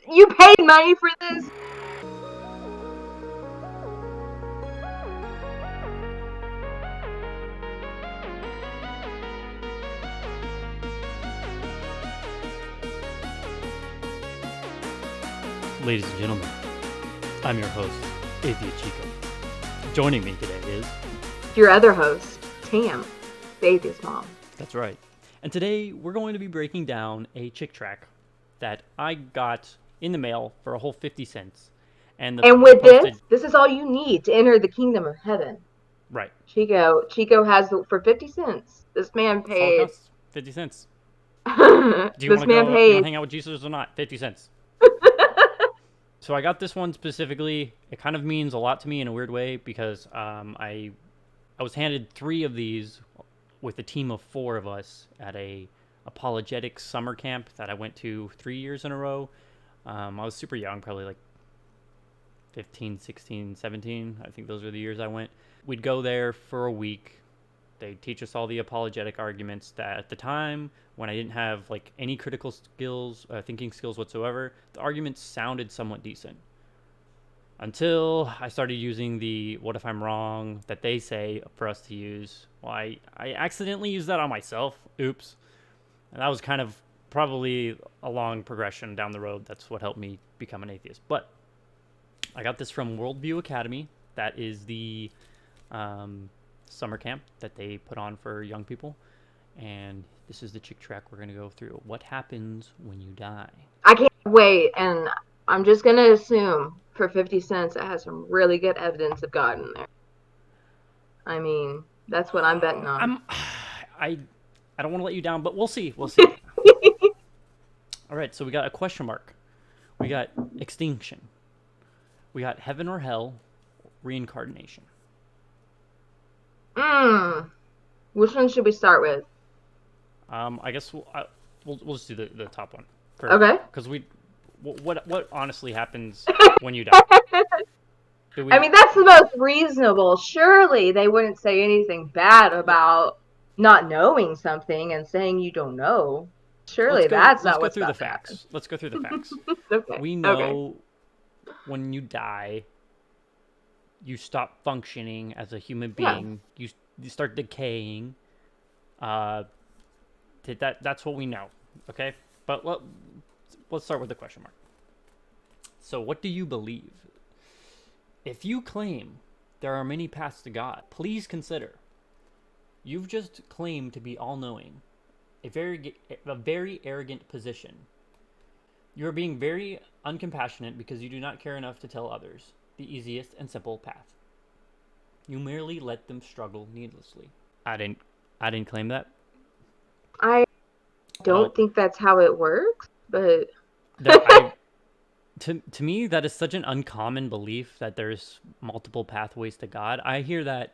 You paid money for this? Ladies and gentlemen, I'm your host, Atheist Chico. Joining me today is... Your other host, Tam, the atheist mom. That's right. And today we're going to be breaking down a chick tract that I got in the mail for a whole 50 cents. And with this is all you need to enter the kingdom of heaven. Right. Chico has, for 50 cents, this man That's all it paid. costs, 50 cents. Do Do you want to go, you want to hang out with Jesus or not? 50 cents. So I got this one specifically. It kind of means a lot to me in a weird way because I was handed 3 of these with a team of 4 of us at a apologetics summer camp that I went to 3 years in a row. I was super young, probably like 15, 16, 17. I think those were the years I went. We'd go there for a week. They'd teach us all the apologetic arguments that at the time, when I didn't have like any critical skills, thinking skills whatsoever, the arguments sounded somewhat decent. Until I started using the what if I'm wrong that they say for us to use. Well, I accidentally used that on myself. Oops. And that was kind of probably a long progression down the road. That's what helped me become an atheist. But I got this from Worldview Academy. That is the summer camp that they put on for young people. And this is the chick tract we're going to go through. What happens when you die? I can't wait, and I'm just going to assume for 50 cents it has some really good evidence of God in there. I mean, that's what I'm betting on. I don't want to let you down, but we'll see. We'll see. All right, so we got a question mark. We got extinction. We got heaven or hell, reincarnation. Which one should we start with? I guess we'll just do the top one first. Okay. Because what honestly happens when you die? I mean, that's the most reasonable. Surely they wouldn't say anything bad about not knowing something and saying you don't know. Surely that's not what's about to happen. Let's go through the facts. Okay. We know when you die, you stop functioning as a human being. Yeah. You start decaying. That's what we know. Okay, but let's start with the question mark. So, what do you believe? If you claim there are many paths to God, please consider you've just claimed to be all-knowing, a very arrogant position. You are being very uncompassionate because you do not care enough to tell others the easiest and simple path. You merely let them struggle needlessly. I didn't claim that. I don't think that's how it works, but to me, that is such an uncommon belief that there's multiple pathways to God. I hear that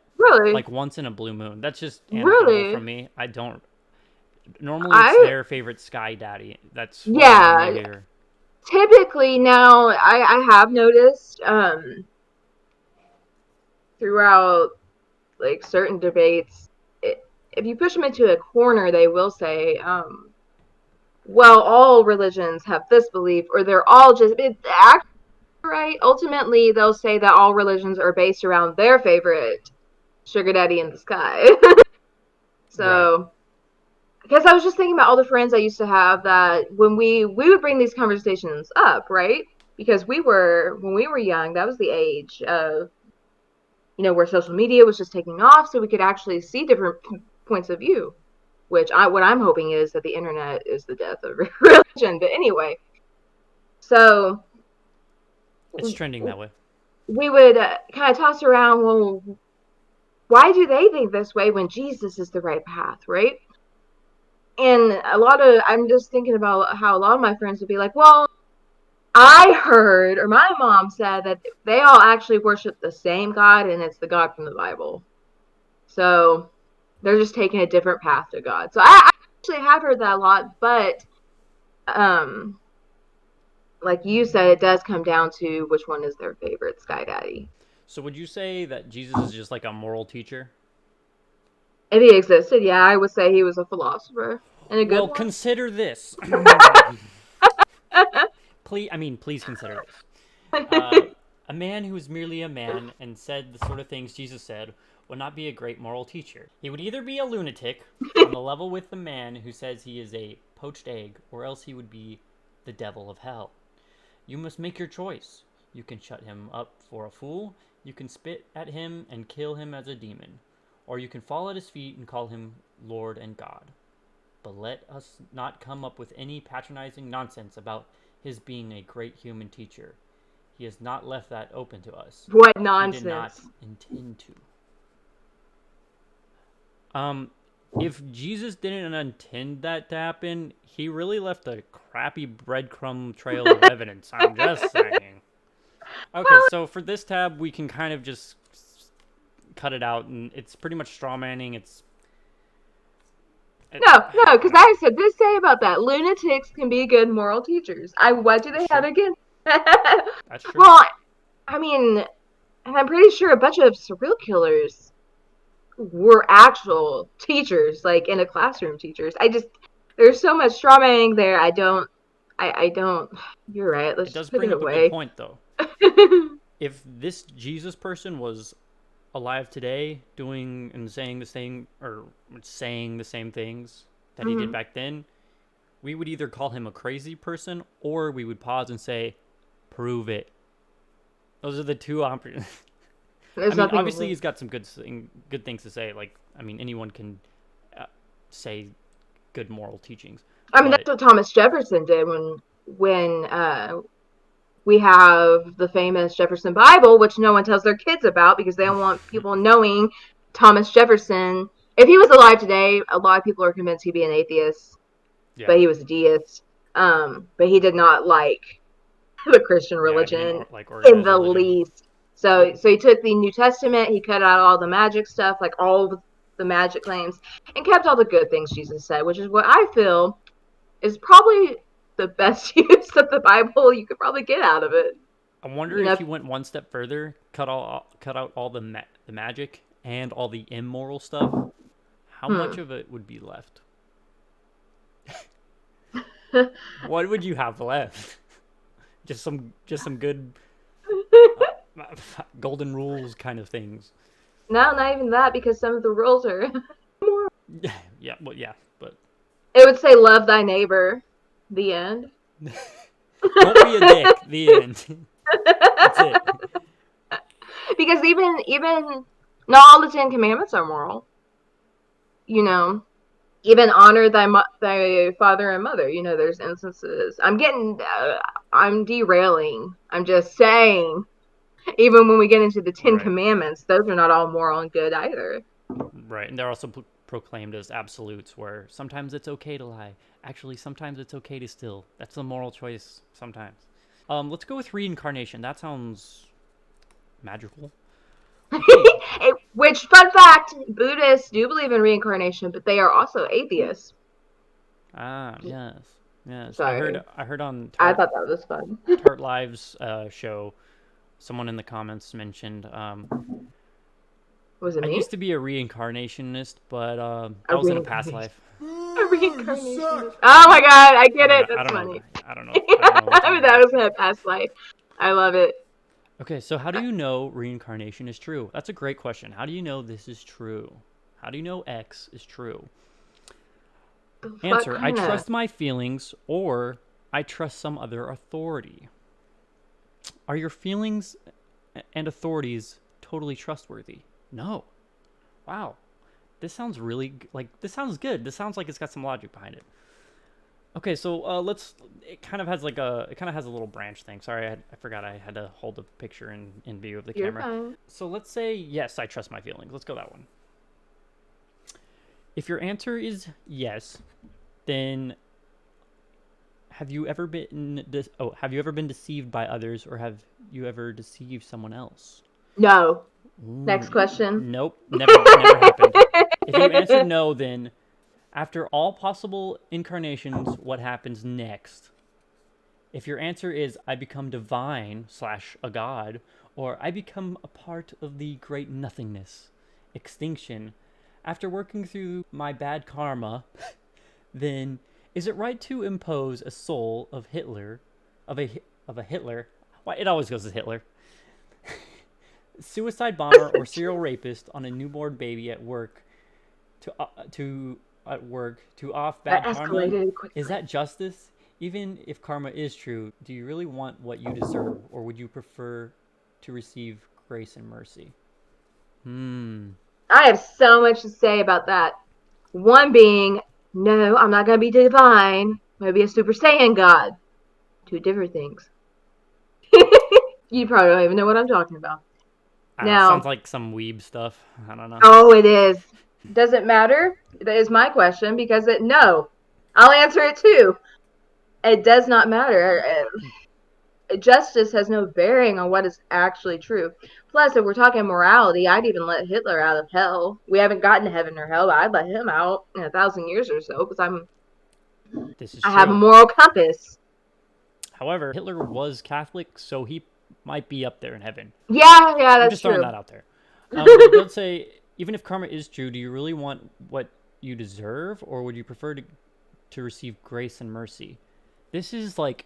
like once in a blue moon. That's just anecdotal from me. I don't. Normally, it's their favorite sky daddy. That's what I hear. Typically, now I have noticed throughout like certain debates, if you push them into a corner, they will say, well, all religions have this belief, or they're all just right. Ultimately, they'll say that all religions are based around their favorite sugar daddy in the sky. So, because I was just thinking about all the friends I used to have that when we would bring these conversations up, right? Because when we were young, that was the age of, where social media was just taking off, so we could actually see different points of view. What I'm hoping is that the internet is the death of religion. But anyway, so it's trending that way. We would kind of toss around, well, why do they think this way when Jesus is the right path, right? And I'm just thinking about how a lot of my friends would be like, well, I heard, or my mom said that they all actually worship the same God, and it's the God from the Bible. So they're just taking a different path to God. So I actually have heard that a lot, but like you said, it does come down to which one is their favorite sky daddy. So would you say that Jesus is just like a moral teacher? If he existed, yeah, I would say he was a philosopher. And a good one. Consider this. please consider this. Uh, a man who is merely a man and said the sort of things Jesus said would not be a great moral teacher. He would either be a lunatic on the level with the man who says he is a poached egg, or else he would be the devil of hell. You must make your choice. You can shut him up for a fool, you can spit at him and kill him as a demon, or you can fall at his feet and call him Lord and God. But let us not come up with any patronizing nonsense about his being a great human teacher. He has not left that open to us. What He did not nonsense. intend to. If Jesus didn't intend that to happen, he really left a crappy breadcrumb trail of evidence. I'm just saying. Okay, Well, so for this tab, we can kind of just cut it out, and it's pretty much straw manning. no, because I said this say about that. Lunatics can be good moral teachers. What do That's they have true. against? That's true. Well, I mean, and I'm pretty sure a bunch of serial killers were actual teachers, like in a classroom teachers. There's so much straw manning there. I don't. You're right. It Let's does just put bring it up a good away. point, though. If this Jesus person was alive today, doing and saying the same, or saying the same things that he did Hmm. back then, we would either call him a crazy person, or we would pause and say, "Prove it." Those are the two options. I There's mean, nothing. obviously, he's got some good things to say. Like, I mean, anyone can say good moral teachings, I mean, but that's what Thomas Jefferson did when we have the famous Jefferson Bible, which no one tells their kids about because they don't want people knowing Thomas Jefferson. If he was alive today, a lot of people are convinced he'd be an atheist, yeah, but he was a deist. But he did not like the Christian yeah, he didn't religion like in organized the religion. least. So he took the New Testament, he cut out all the magic stuff, like all the magic claims, and kept all the good things Jesus said, which is what I feel is probably the best use of the Bible you could probably get out of it. I wonder You know, if he went one step further, cut out all the magic and all the immoral stuff. How much hmm. of it would be left? What would you have left? Just some good uh, golden rules kind of things. No, not even that, because some of the rules are moral. Yeah, well, yeah, but It would say, love thy neighbor. The end. don't be a dick. The end. That's it. Because even not all the Ten Commandments are moral. You know, even honor thy father and mother. You know, there's instances. I'm derailing. I'm just saying. Even when we get into the Ten Right, Commandments, those are not all moral and good either. right, and they're also proclaimed as absolutes, where sometimes it's okay to lie. Actually, sometimes it's okay to steal. That's a moral choice. Sometimes. Let's go with reincarnation. That sounds magical. Okay. Which, fun fact, Buddhists do believe in reincarnation, but they are also atheists. Ah, yes, yes. I heard. So I heard on I thought that was fun. Tart Live's show. Someone in the comments mentioned Was it I me? used to be a reincarnationist, but A that was in a past reincarnation. life. A You reincarnationist. suck. Oh my god, I I get don't it. know. I That's don't know. funny. I don't know. I don't know what you're I mean, talking that about. was in a past life. I love it. Okay, so how do you know reincarnation is true? That's a great question. How do you know this is true? How do you know X is true? What Answer: I kind of? trust my feelings, or I trust some other authority. Are your feelings and authorities totally trustworthy? No. Wow. This sounds really like this sounds good. This sounds like it's got some logic behind it. Okay, so let's. It kind of has like a. It kind of has a little branch thing. Sorry, I forgot I had to hold the picture in view of the You're camera. fine. So let's say yes, I trust my feelings. Let's go that one. If your answer is yes, then have you ever been deceived by others, or have you ever deceived someone else? No. Next Ooh, question. nope, never happened. If you answered no, then after all possible incarnations, what happens next? If your answer is I become divine slash a god, or I become a part of the great nothingness, extinction, after working through my bad karma, then is it right to impose a soul of Hitler, of a Hitler. Why it always goes to Hitler. Suicide bomber or serial rapist on a newborn baby at work to off That bad karma. escalated Is quickly. that justice? Even if karma is true, do you really want what you deserve, or would you prefer to receive grace and mercy? Hmm. I have so much to say about that. One being, no, I'm not going to be divine. I'm going to be a Super Saiyan God. Two different things. You probably don't even know what I'm talking about. I don't know. Sounds Now, like some weeb stuff. I don't know. oh, it is. Does it matter? That is my question because no. I'll answer it too. It does not matter. Justice has no bearing on what is actually true. Plus, if we're talking morality, I'd even let Hitler out of hell. We haven't gotten to heaven or hell, but I'd let him out in 1,000 years or so because This is I have a true. moral compass. However, Hitler was Catholic, so he might be up there in heaven. Yeah, yeah, I'm that's just throwing true. that out there. But it does say, even if karma is true, do you really want what you deserve, or would you prefer to receive grace and mercy? This is like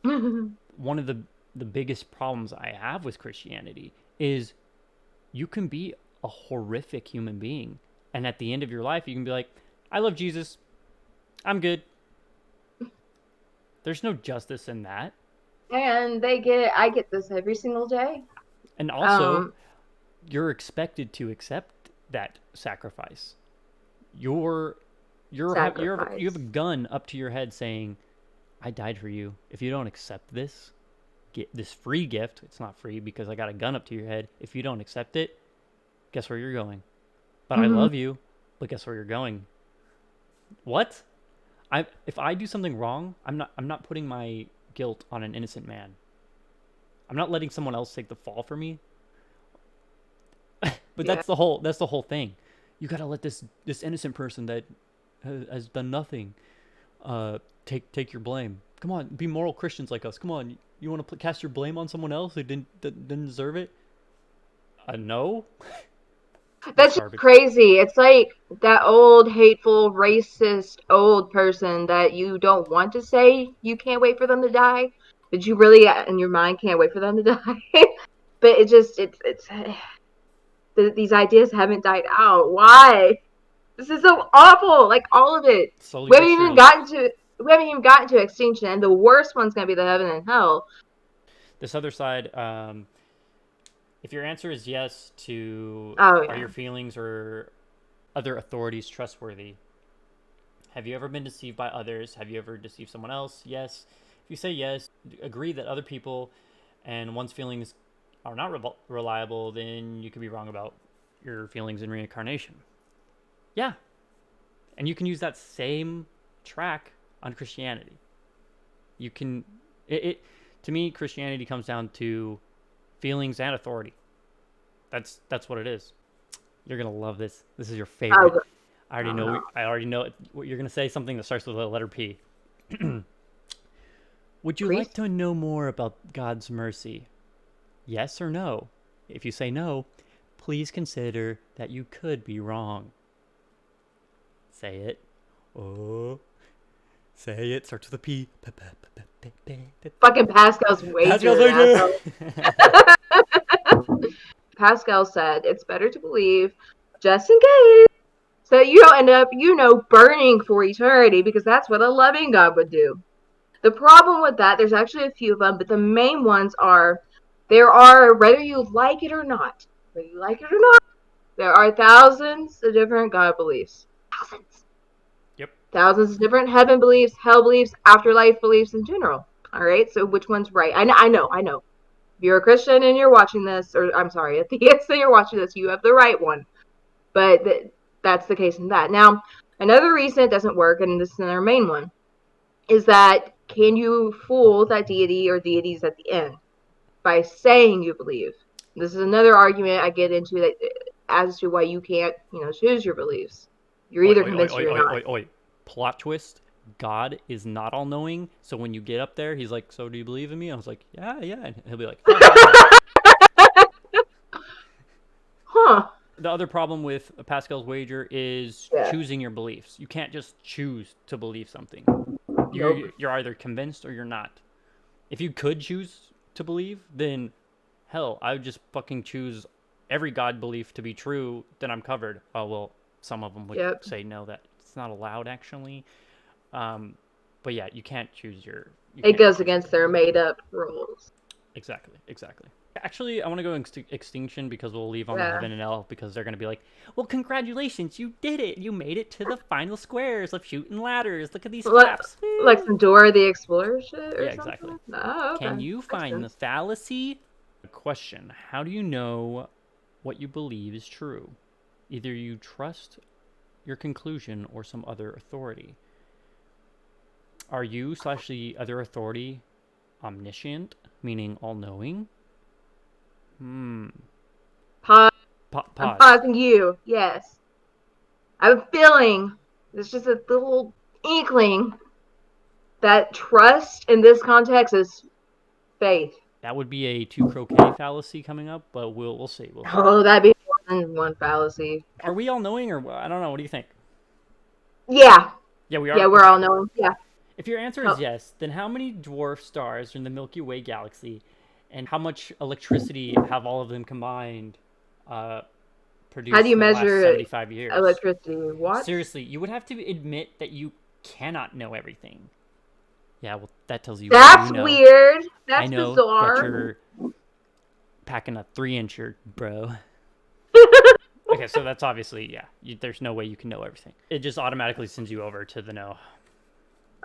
one of the biggest problems I have with Christianity is you can be a horrific human being, and at the end of your life, you can be like, I love Jesus, I'm good. There's no justice in that. And I get this every single day. And also, Um, you're expected to accept that sacrifice. You're you have a sacrifice. gun up to your head saying, "I died for you. If you don't accept this, get this free gift. It's not free because I got a gun up to your head. If you don't accept it, guess where you're going. But I Mhm. love you, but guess where you're going? What? I if I do something wrong, I'm not putting my guilt on an innocent man. I'm not letting someone else take the fall for me. But Yeah. that's the whole thing. You gotta let this innocent person that has done nothing take your blame. Come on, be moral Christians like us. Come on, you want to cast your blame on someone else who didn't deserve it? No, that's That's just garbage. crazy. It's like that old, hateful, racist old person that you don't want to say you can't wait for them to die, but you really, in your mind, can't wait for them to die. But it's these ideas haven't died out. Why? This is so awful. Like all of it. Slowly We but haven't even surely, gotten to we haven't even gotten to extinction, and the worst one's gonna be the heaven and hell. this other side. If your answer is yes to Oh are yeah. your feelings or other authorities trustworthy? Have you ever been deceived by others? Have you ever deceived someone else? Yes. If you say yes, agree that other people and one's feelings are not reliable, then you could be wrong about your feelings in reincarnation. Yeah. And you can use that same track on Christianity. You can, it to me, Christianity comes down to feelings and authority. That's what it is. You're gonna love this. This is your Oh, favorite. I already oh know. no. I already know what you're gonna say. Something that starts with the letter P. Would you like Priest. to know more about God's mercy? Yes or no? If you say no, please consider that you could be wrong. Say it. Oh, say it. Starts with a P. Fucking Pascal's Pascal's wager, wager. asshole. Pascal said it's better to believe just in case so you don't end up, burning for eternity because that's what a loving God would do. The problem with that, there's actually a few of them, but the main ones are there are, whether you like it or not, whether you like it or not, there are thousands of different God beliefs. Thousands. Yep. Thousands of different heaven beliefs, hell beliefs, afterlife beliefs in general. All right, so which one's right? I know. If you're a Christian and you're watching this, or I'm sorry, a theist and you're watching this, you have the right one. But that's the case in that. Now, another reason it doesn't work, and this is another main one, is that can you fool that deity or deities at the end by saying you believe? This is another argument I get into that as to why you can't, choose your beliefs. You're Oi, either oi, oi, convinced or oi, you're oi, not. oi, oi. Plot twist. God is not all knowing. So when you get up there, he's like, "So do you believe in me?" I was like, "Yeah, yeah." And he'll be like, "Ha ha ha." Huh? The other problem with Pascal's wager is Yeah. choosing your beliefs. You can't just choose to believe something. Nope. You're either convinced or you're not. If you could choose to believe, then hell, I would just fucking choose every God belief to be true, then I'm covered. Oh, well, some of them would Yep. say no, that it's not allowed actually. Um, but yeah, you can't choose your. You It can't goes choose your against belief. their made up rules. Exactly, exactly. Actually, I want to go extinction because we'll leave on the Yeah. heaven and hell because they're going to be like, well, congratulations, you did it. You made it to the final squares of shooting ladders. Look at these Like, flaps. like Woo. some Dora the Explorer shit or Yeah, exactly. something? Oh, Can okay. you Makes find the sense. fallacy? Question: how do you know what you believe is true? Either you trust your conclusion or some other authority. Are you slash the other authority omniscient, meaning all knowing? Hmm. Pause. I'm Pause. pausing you. Yes. I have a feeling. It's just a little inkling that trust in this context is faith. That would be a two croquet fallacy coming up, but we'll see. We'll see. Oh, that'd be more than one fallacy. Are we all knowing, or I don't know? What do you think? Yeah. Yeah, we Yeah, are. we're Okay. all knowing. Yeah. If your answer is yes, then how many dwarf stars are in the Milky Way galaxy, and how much electricity have all of them combined uh, How do produced you in the last measure 75 years? electricity? Watts? Seriously, you would have to admit that you cannot know everything. Yeah, well, that tells you what you That's know. weird. I That's know that bizarre. you're packing a 3-incher, bro. Okay, so that's obviously, yeah, there's no way you can know everything. It just automatically sends you over to the no.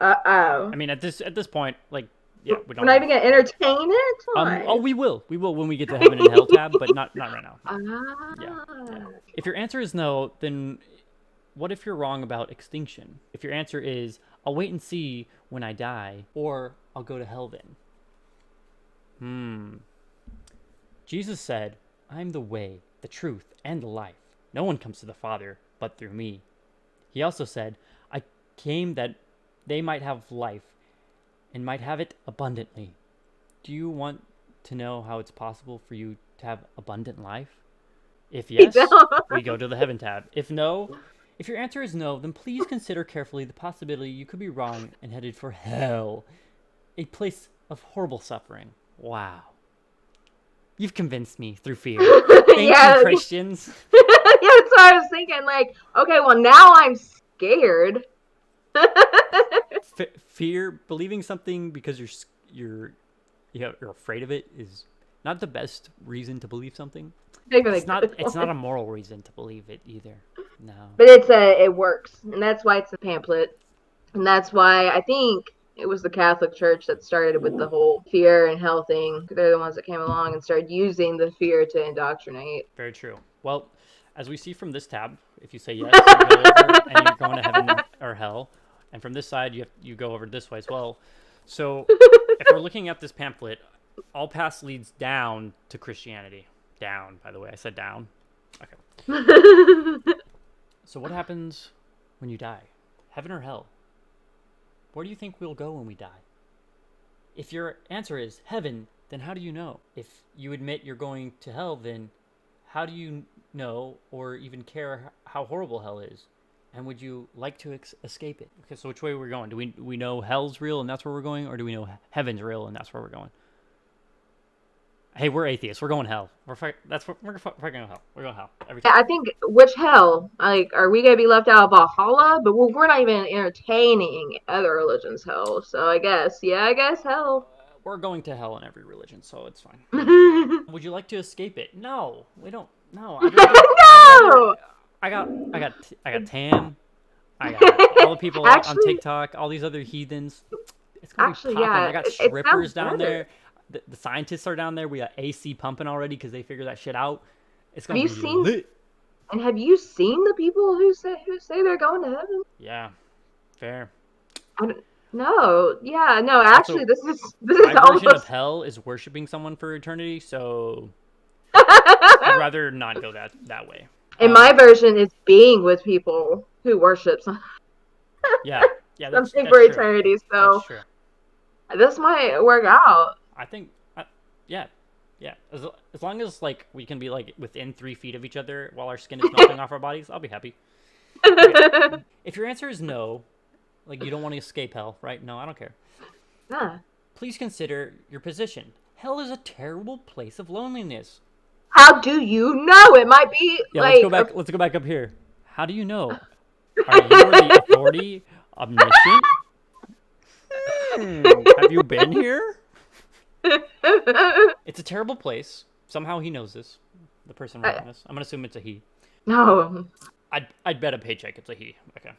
Oh. I mean, at this point, like, yeah, we We're don't not have. even gonna entertain it? Oh, Fine. we will when we get to heaven and hell tab, but not right now. No. Yeah, yeah. Ah. If your answer is no, then what if you're wrong about extinction? If your answer is I'll wait and see when I die, or I'll go to hell then. Hmm. Jesus said, I'm the way, the truth, and the life. No one comes to the Father but through me. He also said, I came that they might have life and might have it abundantly. Do you want to know how it's possible for you to have abundant life? If You yes, don't. we go to the heaven tab. If no, if your answer is no, then please consider carefully the possibility you could be wrong and headed for hell, a place of horrible suffering. Wow. You've convinced me through fear. Thank you, Yeah. Christians. Yeah, that's what I was thinking. Like, okay, well now I'm scared. Fear, believing something because you're you're afraid of it is not the best reason to believe something. Even a good It's not one. a moral reason to believe it either. No. But it works, and that's why it's a pamphlet, and that's why I think it was the Catholic Church that started with the whole fear and hell thing. They're the ones that came along and started using the fear to indoctrinate. Very true. Well, as we see from this tab, if you say yes, you go over and you're going to heaven or hell, and from this side you go over this way as well. So, if we're looking at this pamphlet, all paths leads down to Christianity. Down, by the way, I said down. Okay. So what happens when you die? Heaven or hell? Where do you think we'll go when we die? If your answer is heaven, then how do you know? If you admit you're going to hell, then how do you know or even care how horrible hell is? And would you like to escape it? Okay, so which way are we going? Do we know hell's real and that's where we're going, or do we know heaven's real and that's where we're going? Hey, we're atheists. We're going hell. That's what we're going hell. We're going hell every time. I think which hell? Like, are we gonna be left out of Valhalla? But we're not even entertaining other religions' hell. So I guess, yeah, I guess hell. We're going to hell in every religion, so it's fine. No. Would you like to escape it? No, we don't. No, I'd rather. I got Tam. I got all the people on actually, TikTok. All these other heathens. It's gonna be popping. yeah, I got it sounds strippers down better. there. The scientists are down there. We got AC pumping already because they figured that shit out. It's Have gonna you be seen lit. and have you seen the people who say they're going to heaven? Yeah, fair. I don't, no, yeah, no. Also, Actually, this my is version of almost. hell is worshiping someone for eternity. So I'd rather not go that way. And my version is being with people who worship Yeah, yeah, something that's for true. eternity. That's So true. this might work out. I think, yeah, yeah. As long as like we can be like within 3 feet of each other while our skin is melting off our bodies, I'll be happy. Okay. If your answer is no, like you don't want to escape hell, right? No, I don't care. Nah. Please consider your position. Hell is a terrible place of loneliness. How do you know? It might be Yeah, let's go like back. Let's go back up here. How do you know? Are you the authority omniscient? Have you been here? It's a terrible place. Somehow he knows this. The person writing this. I'm gonna assume it's a he. no. I'd bet a paycheck it's a he. Okay.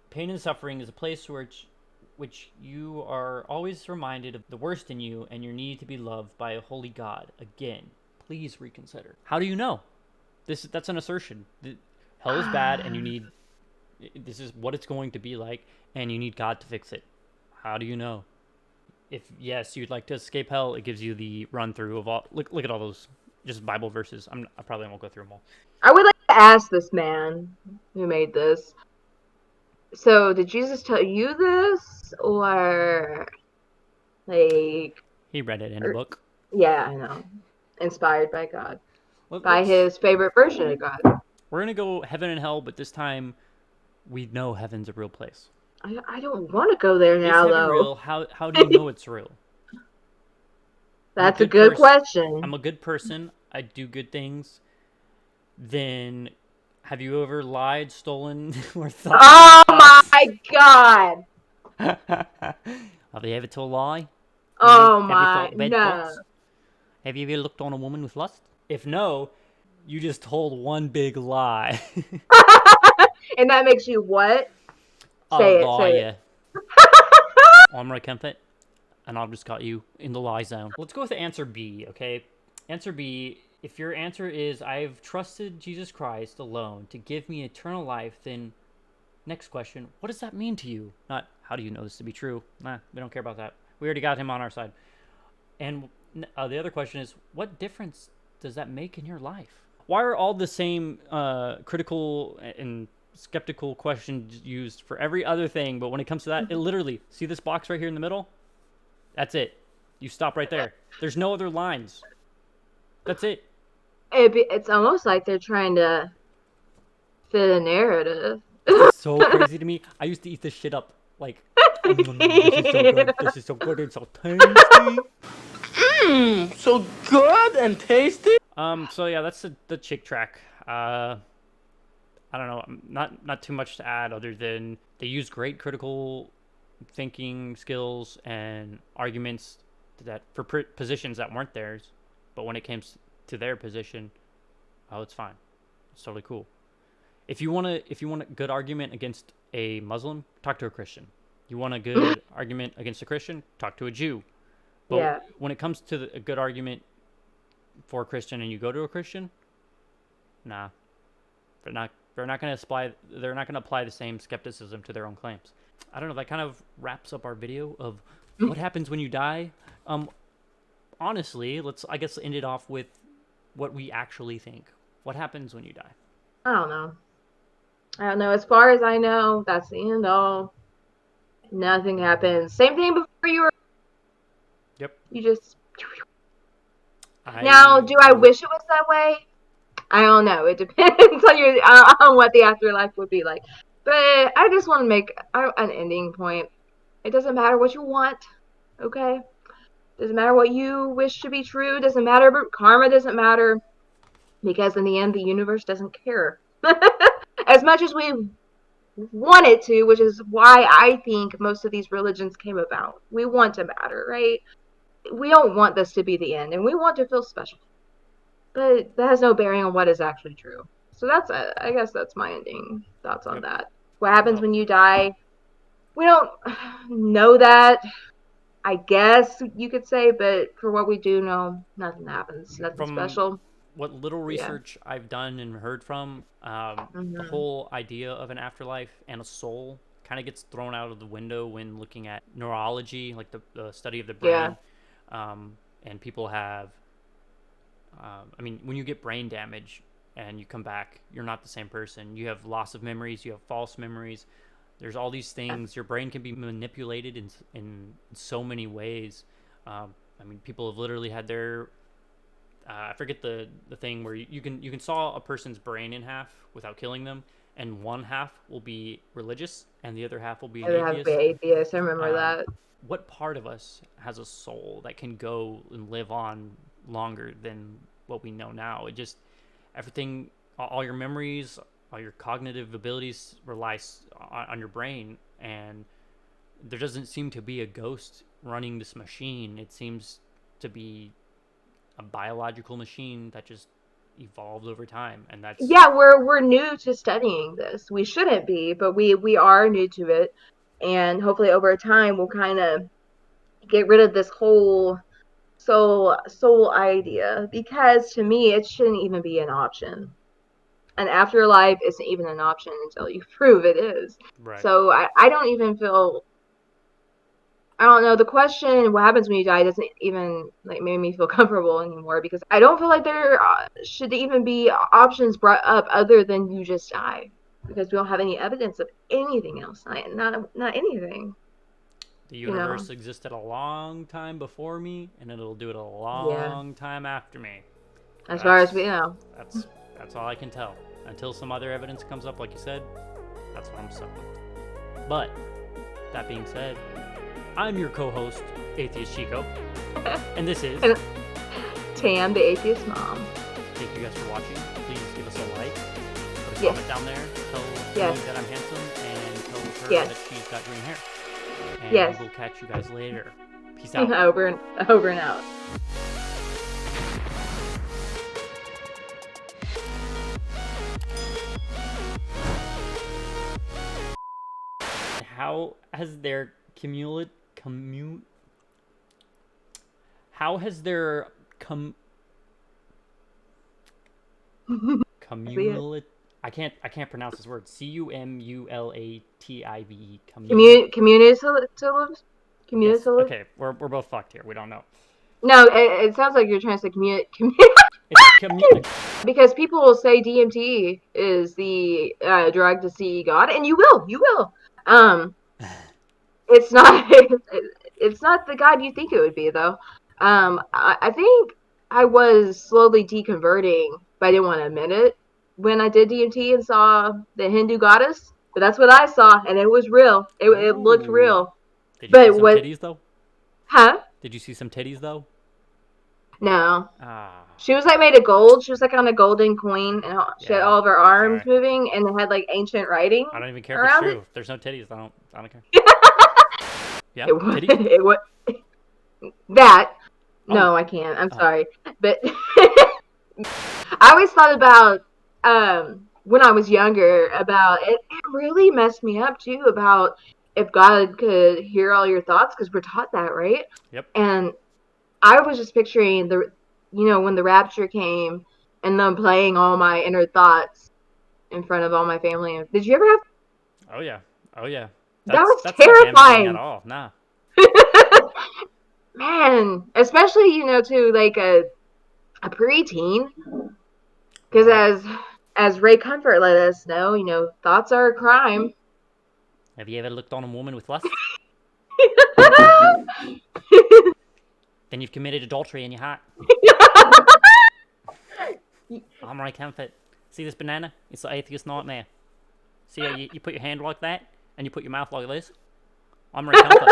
Pain and suffering is a place which you are always reminded of the worst in you and your need to be loved by a holy God. Again, please reconsider. How do you know? That's an assertion. Hell is bad, and you need. This is what it's going to be like, and you need God to fix it. How do you know? If yes, you'd like to escape hell, it gives you the run through of all. Look at all those just Bible verses. I probably won't go through them all. I would like to ask this man who made this. So, did Jesus tell you this, or like, He read it in a or, book. yeah, I know, inspired by God, by Let's. his favorite version of God? We're gonna go heaven and hell, but this time we know heaven's a real place. I don't want to go there Is now, heaven though. real? How do you know it's real? I'm a That's a good good person. question. I'm a good person. I do good things. Then, have you ever lied, stolen, or thought Oh thoughts? my God! Have you ever told a lie? Oh Have you my thought bad no! thoughts? Have you ever looked on a woman with lust? If no, you just told one big lie. And that makes you what? A Say it. Say it. liar. I'm Ray Kempit, and I've just got you in the lie zone. Let's go with answer B, okay? Answer B, if your answer is, I've trusted Jesus Christ alone to give me eternal life, then next question, what does that mean to you? Not, how do you know this to be true? Nah, we don't care about that. We already got him on our side. And the other question is, what difference does that make in your life? Why are all the same critical and skeptical questions used for every other thing, but when it comes to that, it literally, see this box right here in the middle? That's it. You stop right there. There's no other lines. That's it. It's almost like they're trying to fit a narrative. This is so crazy to me. I used to eat this shit up like, this is so good. This is so good and so tasty. So good and tasty. So yeah, that's the chick track. I don't know, not too much to add other than they use great critical thinking skills and arguments that for positions that weren't theirs, but when it came to their position, oh, it's fine. It's totally cool. If you want a good argument against a Muslim, talk to a Christian. You want a good argument against a Christian, talk to a Jew. But Yeah. when it comes to a good argument for a Christian and you go to a Christian, nah, they're not going to apply the same skepticism to their own claims. I don't know. That kind of wraps up our video of what happens when you die. Honestly, let's I guess end it off with what we actually think. What happens when you die? I don't know. I don't know. As far as I know, that's the end all. Nothing happens. Same thing before you were. Yep. You just. Now, I do I wish it was that way? I don't know. It depends on on what the afterlife would be like. But I just want to make an ending point. It doesn't matter what you want, okay? Doesn't matter what you wish to be true. Doesn't matter. Karma doesn't matter because in the end, the universe doesn't care as much as we want it to, which is why I think most of these religions came about. We want to matter, right? We don't want this to be the end, and we want to feel special. But that has no bearing on what is actually true. So I guess that's my ending thoughts on Yep. that. What happens Well, when you die? We don't know that. I guess you could say, but for what we do know, nothing happens. Nothing from special. what little Yeah. research I've done and heard from, the Mm-hmm. whole idea of an afterlife and a soul kind of gets thrown out of the window when looking at neurology, like the study of the Yeah. brain. And people have, I mean, when you get brain damage and you come back, you're not the same person. You have loss of memories, you have false memories. There's all these things. Your brain can be manipulated in so many ways. I mean, people have literally had their I forget the thing where you can saw a person's brain in half without killing them, and one half will be religious and the other half will be an I have to be atheist. atheist. I remember Um, that. what part of us has a soul that can go and live on longer than what we know now? It just everything, all your memories, all your cognitive abilities rely on your brain, and there doesn't seem to be a ghost running this machine. It seems to be a biological machine that just evolved over time, and that's Yeah, we're new to studying this. We shouldn't be, but we are new to it, and hopefully over time we'll kind of get rid of this whole soul idea, because to me it shouldn't even be an option. An afterlife isn't even an option until you prove it is. right. So I don't even feel, I don't know. The question, what happens when you die, doesn't even like make me feel comfortable anymore, because I don't feel like there should even be options brought up other than you just die, because we don't have any evidence of anything else. Not anything. The You universe know. existed a long time before me, and it'll do it a Yeah. long time after me. As far as we That's know. that's that's all I can tell. Until some other evidence comes up, like you said, that's what I'm stuck with. But that being said, I'm your co-host, Atheist Chico, and this is. And Tam, the atheist mom. Thank you guys for watching. Please give us a like. Put a Yes. comment down there. Tell Yes. me that I'm handsome, and tell her Yes. that she's got green hair. And Yes. we will catch you guys later. Peace out. Over and out. How has their how has their See it. cumulative I can't pronounce this word. Cumulative. Cumulative. Yes. Cumulative. Okay. We're both fucked here. We don't know. No, it sounds like you're trying to say commute. It's Because people will say DMT is the drug to see God, and you will. It's not. It's not the God you think it would be, though. I think I was slowly deconverting, but I didn't want to admit it when I did DMT and saw the Hindu goddess. But that's what I saw, and it was real. It looked Ooh. real. Did you see But some what? titties though? Huh? Did you see some titties though? No. Ah. She was like made of gold. She was like on a golden coin, and she had Yeah. all of her arms Sorry. moving, and it had like ancient writing I don't even care if it's around it. true. If there's no titties, I don't care. Yeah. It was. Titties. It was that. Oh. No, I can't. I'm Oh. sorry, but I always thought about when I was younger about it. It really messed me up too about if God could hear all your thoughts, because we're taught that, right? Yep. And I was just picturing when the rapture came and them playing all my inner thoughts in front of all my family. Did you ever have Oh yeah. Oh yeah. that? Was That's not damaging at terrifying. all. Nah. Man, especially to like a preteen, because Right. as Ray Comfort let us know, thoughts are a crime. Have you ever looked on a woman with lust? Then you've committed adultery in your heart. I'm Ray Comfort. See this banana? It's the atheist nightmare. See how you put your hand like that and you put your mouth like this? I'm Ray Comfort.